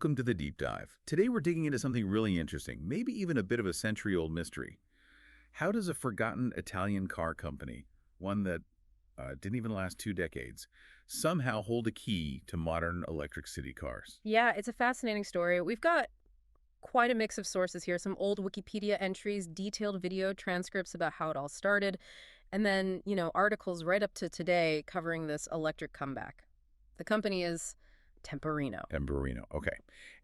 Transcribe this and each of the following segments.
welcome to the deep dive. Today we're digging into something really interesting, maybe even a bit of a century-old mystery. How does a forgotten Italian car company, one that didn't even last 2 decades, somehow hold a key to modern electric city cars? Yeah, it's a fascinating story. We've got quite a mix of sources here, some old Wikipedia entries, detailed video transcripts about how it all started, and then, articles right up to today covering this electric comeback. The company is Temperino. Temperino, okay.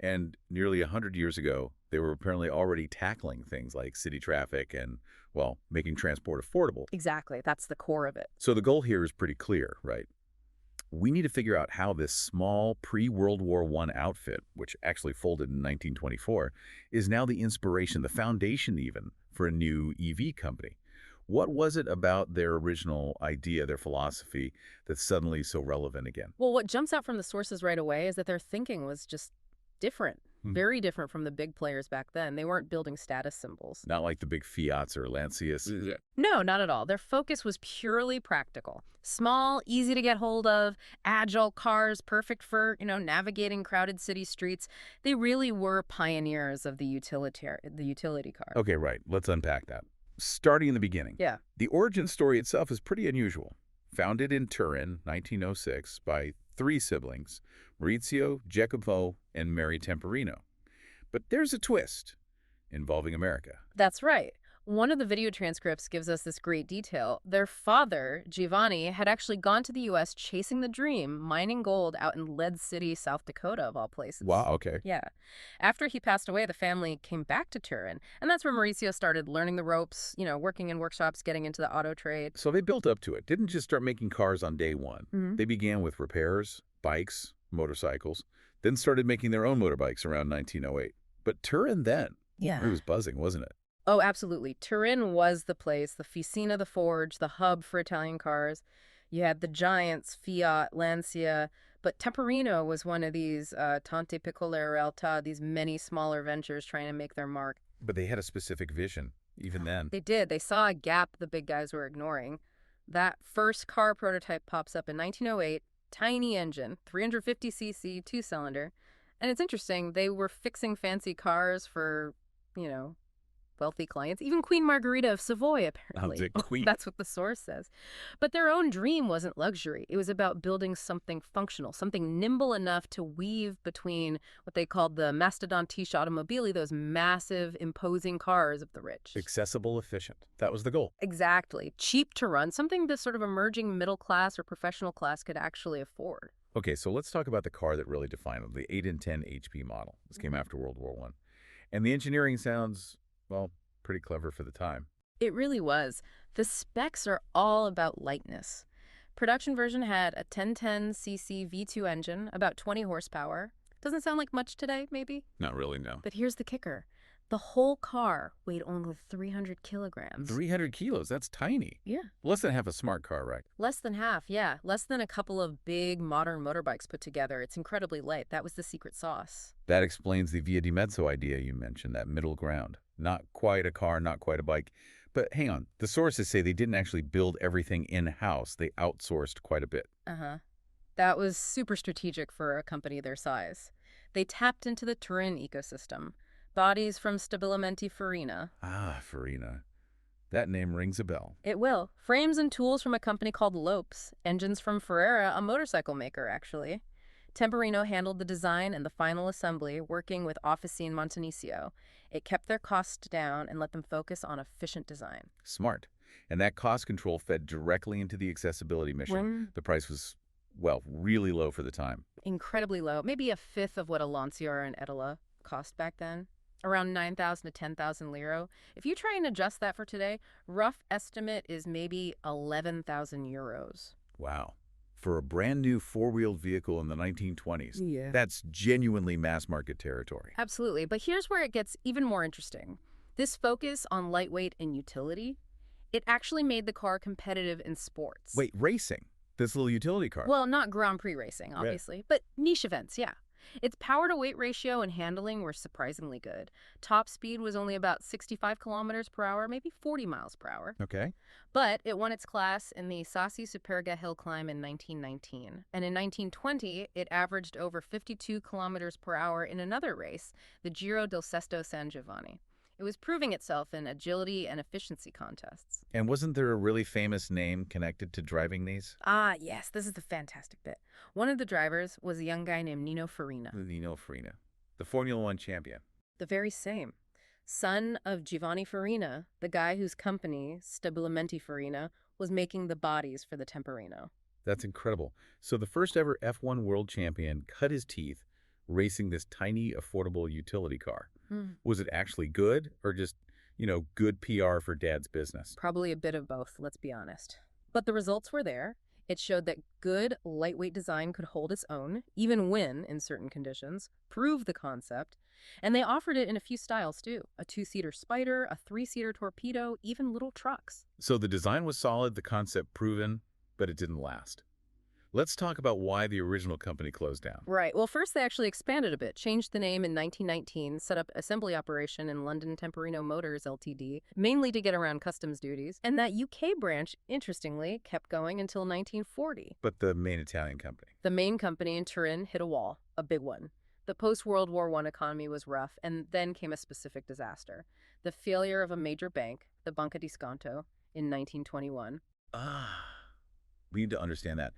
And nearly 100 years ago, they were apparently already tackling things like city traffic and, well, making transport affordable. Exactly. That's the core of it. So the goal here is pretty clear, right? We need to figure out how this small pre-World War I outfit, which actually folded in 1924, is now the inspiration, the foundation even, for a new EV company. What was it about their original idea, their philosophy, that's suddenly so relevant again? Well, what jumps out from the sources right away is that their thinking was just different, very different from the big players back then. They weren't building status symbols. Not like the big Fiats or Lancias. No, not at all. Their focus was purely practical. Small, easy to get hold of, agile cars, perfect for, navigating crowded city streets. They really were pioneers of the utility car. Okay, right. Let's unpack that. Starting in the beginning. Yeah. The origin story itself is pretty unusual. Founded in Turin, 1906, by 3 siblings, Maurizio, Jacopo, and Mary Temperino. But there's a twist involving America. That's right. One of the video transcripts gives us this great detail. Their father, Giovanni, had actually gone to the U.S. chasing the dream, mining gold out in Lead City, South Dakota, of all places. Wow, okay. Yeah. After he passed away, the family came back to Turin, and that's where Maurizio started learning the ropes, working in workshops, getting into the auto trade. So they built up to it. Didn't just start making cars on day one. Mhm. They began with repairs, bikes, motorcycles, then started making their own motorbikes around 1908. But Turin then, Yeah. it was buzzing, wasn't it? Oh, absolutely. Turin was the place, the Ficina, the forge, the hub for Italian cars. You had the giants, Fiat, Lancia, but Temperino was one of these tante piccole realtà, these many smaller ventures trying to make their mark. But they had a specific vision, even then. They did. They saw a gap the big guys were ignoring. That first car prototype pops up in 1908, tiny engine, 350cc, 2-cylinder. And it's interesting, they were fixing fancy cars for, wealthy clients, even Queen Margherita of Savoy, apparently. The Queen. That's what the source says. But their own dream wasn't luxury. It was about building something functional, something nimble enough to weave between what they called the mastodontiche automobili, those massive, imposing cars of the rich. Accessible, efficient. That was the goal. Exactly. Cheap to run, something the sort of emerging middle class or professional class could actually afford. Okay, so let's talk about the car that really defined them, the 8 and 10 HP model. This came after World War I. And the engineering sounds, well, pretty clever for the time. It really was. The specs are all about lightness. Production version had a 1010cc V2 engine, about 20 horsepower. Doesn't sound like much today, maybe? Not really, no. But here's the kicker. The whole car weighed only 300 kilograms. 300 kilos, that's tiny. Yeah. Less than half a smart car, right? Less than half, yeah. Less than a couple of big modern motorbikes put together. It's incredibly light. That was the secret sauce. That explains the via di mezzo idea you mentioned, that middle ground. Not quite a car, not quite a bike. But hang on, the sources say they didn't actually build everything in-house. They outsourced quite a bit. That was super strategic for a company their size. They tapped into the Turin ecosystem. Bodies from Stabilimenti Farina. Ah, Farina. That name rings a bell. It will. Frames and tools from a company called Lopes. Engines from Ferrara, a motorcycle maker, actually. Temperino handled the design and the final assembly, working with Officine Montenisio. It kept their costs down and let them focus on efficient design. Smart. And that cost control fed directly into the accessibility mission. The price was, well, really low for the time. Incredibly low. Maybe a fifth of what a Lancia or an Edela cost back then. Around 9,000 to 10,000 liro. If you try and adjust that for today, rough estimate is maybe 11,000 euros. Wow. For a brand new four-wheeled vehicle in the 1920s, Yeah. That's genuinely mass market territory. Absolutely. But here's where it gets even more interesting. This focus on lightweight and utility, it actually made the car competitive in sports. Wait, racing? This little utility car? Well, not Grand Prix racing, obviously, but niche events, yeah. Its power-to-weight ratio and handling were surprisingly good. Top speed was only about 65 kilometers per hour, maybe 40 miles per hour. Okay. But it won its class in the Sassi Superga hill climb in 1919. And in 1920, it averaged over 52 kilometers per hour in another race, the Giro del Sesto San Giovanni. It was proving itself in agility and efficiency contests. And wasn't there a really famous name connected to driving these? Ah, yes, this is the fantastic bit. One of the drivers was a young guy named Nino Farina. Nino Farina, the Formula One champion. The very same. Son of Giovanni Farina, the guy whose company, Stabilimenti Farina, was making the bodies for the Temperino. That's incredible. So the first ever F1 world champion cut his teeth racing this tiny, affordable utility car. Was it actually good or just, good PR for Dad's business? Probably a bit of both, let's be honest. But the results were there. It showed that good, lightweight design could hold its own, even win in certain conditions, prove the concept, and they offered it in a few styles too. A 2-seater Spider, a 3-seater Torpedo, even little trucks. So the design was solid, the concept proven, but it didn't last. Let's talk about why the original company closed down. Right. Well, first they actually expanded a bit, changed the name in 1919, set up assembly operation in London Temperino Motors Ltd, mainly to get around customs duties. And that UK branch, interestingly, kept going until 1940. But the main Italian company? The main company in Turin hit a wall, a big one. The post-World War I economy was rough, and then came a specific disaster. The failure of a major bank, the Banca di Sconto, in 1921. We need to understand that.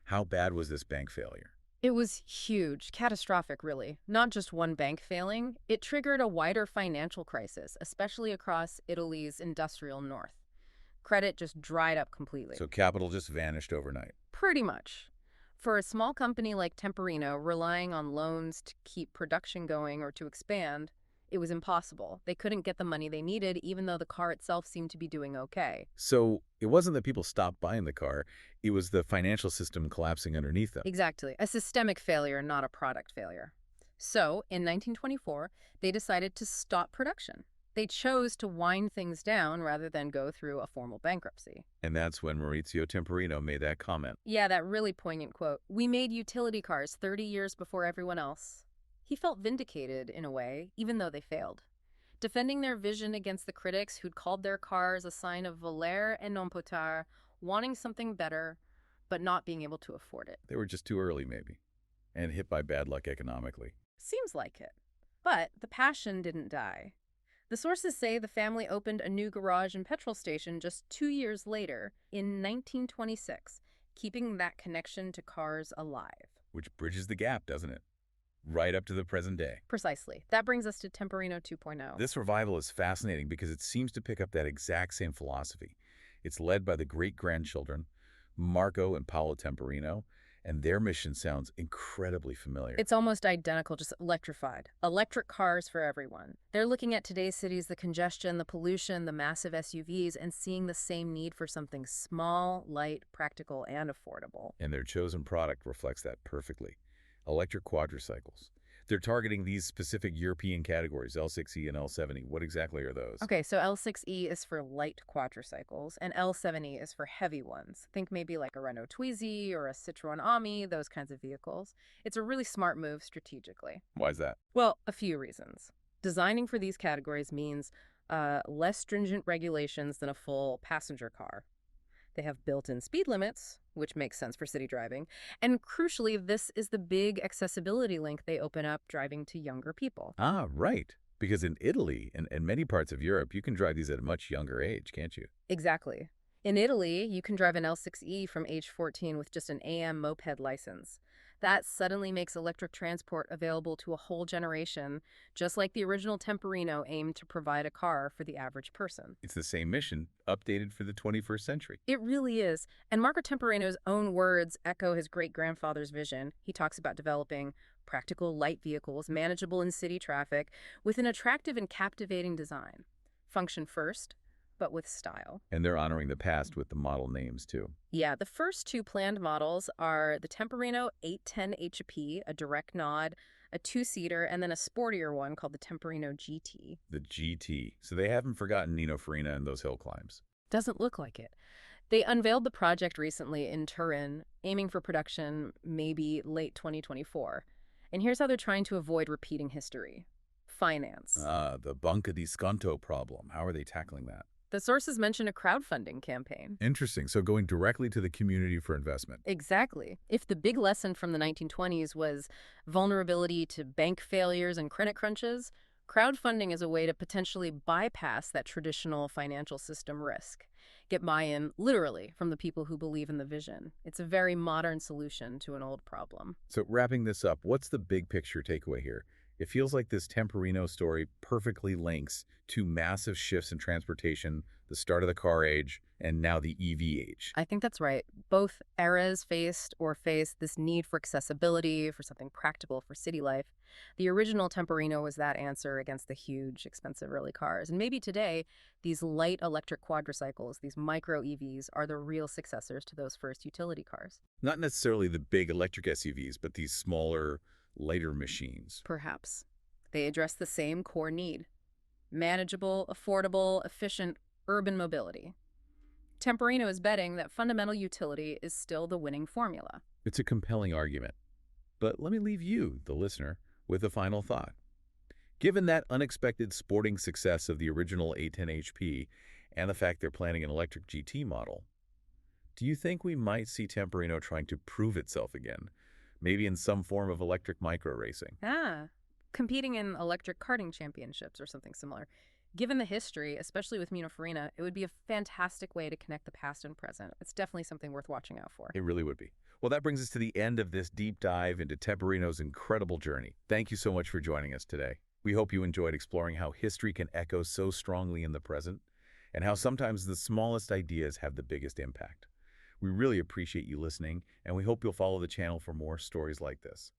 How bad was this bank failure? It was huge, catastrophic, really. Not just one bank failing. It triggered a wider financial crisis, especially across Italy's industrial north. Credit just dried up completely. So capital just vanished overnight. Pretty much. For a small company like Temperino, relying on loans to keep production going or to expand, it was impossible. They couldn't get the money they needed, even though the car itself seemed to be doing okay. So it wasn't that people stopped buying the car, it was the financial system collapsing underneath them. Exactly. A systemic failure, not a product failure. So, in 1924, they decided to stop production. They chose to wind things down rather than go through a formal bankruptcy. And that's when Maurizio Temperino made that comment. Yeah, that really poignant quote. "We made utility cars 30 years before everyone else." He felt vindicated, in a way, even though they failed. Defending their vision against the critics who'd called their cars a sign of volere et non poter, wanting something better, but not being able to afford it. They were just too early, maybe, and hit by bad luck economically. Seems like it. But the passion didn't die. The sources say the family opened a new garage and petrol station just 2 years later, in 1926, keeping that connection to cars alive. Which bridges the gap, doesn't it? Right up to the present day. Precisely. That brings us to Temperino 2.0. This revival is fascinating because it seems to pick up that exact same philosophy. It's led by the great-grandchildren, Marco and Paolo Temperino, and their mission sounds incredibly familiar. It's almost identical, just electrified. Electric cars for everyone. They're looking at today's cities, the congestion, the pollution, the massive SUVs, and seeing the same need for something small, light, practical, and affordable. And their chosen product reflects that perfectly. Electric quadricycles. They're targeting these specific European categories, L6E and L7E. What exactly are those? Okay, so L6E is for light quadricycles, and L7E is for heavy ones. Think maybe like a Renault Twizy or a Citroën Ami, those kinds of vehicles. It's a really smart move strategically. Why is that? Well, a few reasons. Designing for these categories means less stringent regulations than a full passenger car. They have built-in speed limits, which makes sense for city driving. And crucially, this is the big accessibility link they open up driving to younger people. Ah, right. Because in Italy and many parts of Europe, you can drive these at a much younger age, can't you? Exactly. In Italy, you can drive an L6E from age 14 with just an AM moped license. That suddenly makes electric transport available to a whole generation, just like the original Temperino aimed to provide a car for the average person. It's the same mission, updated for the 21st century. It really is. And Marco Temperino's own words echo his great-grandfather's vision. He talks about developing practical light vehicles, manageable in city traffic, with an attractive and captivating design. Function first, but with style. And they're honoring the past with the model names, too. Yeah, the first two planned models are the Temperino 810 HP, a direct nod, a 2-seater, and then a sportier one called the Temperino GT. The GT. So they haven't forgotten Nino Farina and those hill climbs. Doesn't look like it. They unveiled the project recently in Turin, aiming for production maybe late 2024. And here's how they're trying to avoid repeating history. Finance. The Banca di Sconto problem. How are they tackling that? The sources mention a crowdfunding campaign. Interesting. So going directly to the community for investment. Exactly. If the big lesson from the 1920s was vulnerability to bank failures and credit crunches, crowdfunding is a way to potentially bypass that traditional financial system risk. Get buy-in, literally, from the people who believe in the vision. It's a very modern solution to an old problem. So wrapping this up, what's the big picture takeaway here? It feels like this Temperino story perfectly links two massive shifts in transportation, the start of the car age, and now the EV age. I think that's right. Both eras face this need for accessibility, for something practical for city life. The original Temperino was that answer against the huge, expensive early cars. And maybe today, these light electric quadricycles, these micro EVs, are the real successors to those first utility cars. Not necessarily the big electric SUVs, but these smaller, lighter machines. Perhaps. They address the same core need: manageable, affordable, efficient urban mobility. Temperino is betting that fundamental utility is still the winning formula. It's a compelling argument. But let me leave you, the listener, with a final thought. Given that unexpected sporting success of the original A10 HP and the fact they're planning an electric GT model, do you think we might see Temperino trying to prove itself again? Maybe in some form of electric micro racing. Competing in electric karting championships or something similar. Given the history, especially with Mino Farina, it would be a fantastic way to connect the past and present. It's definitely something worth watching out for. It really would be. Well, that brings us to the end of this deep dive into Temperino's incredible journey. Thank you so much for joining us today. We hope you enjoyed exploring how history can echo so strongly in the present and how sometimes the smallest ideas have the biggest impact. We really appreciate you listening, and we hope you'll follow the channel for more stories like this.